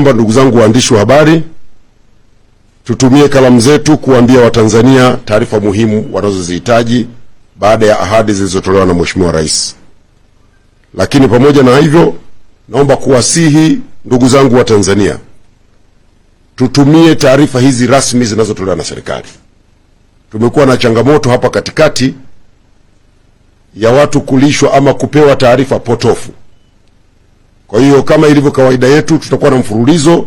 Naomba ndugu zangu waandishi wa habari, tutumie kalamu zetu kuambia Watanzania taarifa muhimu wanazozihitaji baada ya ahadi zilizotolewa na Mheshimiwa Rais. Lakini pamoja na hivyo, naomba kuwasihi ndugu zangu wa Tanzania, tutumie taarifa hizi rasmi zinazotolewa na serikali. Tumekuwa na changamoto hapa katikati ya watu kulishwa ama kupewa taarifa potofu. Kwa hiyo kama ilivyo kawaida yetu, tutakuwa na mfululizo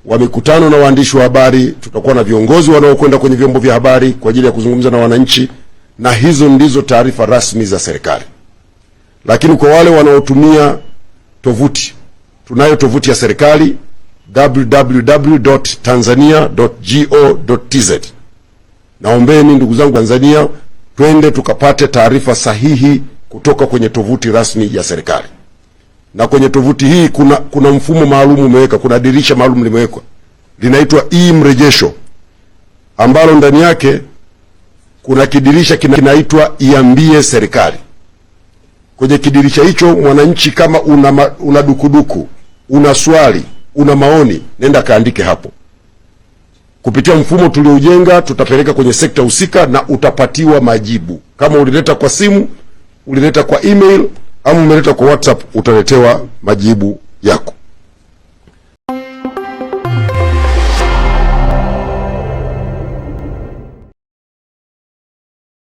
wa mikutano na waandishi wa habari, tutakuwa na viongozi wanaokwenda kwenye vyombo vya habari kwa ajili ya kuzungumza na wananchi, na hizo ndizo taarifa rasmi za serikali. Lakini kwa wale wanaotumia tovuti, tunayo tovuti ya serikali www.tanzania.go.tz. Naombeni ndugu zangu Tanzania, twende tukapate taarifa sahihi kutoka kwenye tovuti rasmi ya serikali. Na kwenye tovuti hii kuna mfumo maalum umeweka, kuna dirisha maalum limewekwa, linaitwa mrejesho, ambalo ndani yake kuna kidirisha kinaitwa iambie serikali. Kwenye kidirisha hicho, mwananchi kama una dukuduku, una swali, una maoni, nenda kaandike hapo. Kupitia mfumo tulioujenga, tutapeleka kwenye sekta husika na utapatiwa majibu. Kama ulileta kwa simu, ulileta kwa email, ama umeleta kwa WhatsApp, utaletewa majibu yako.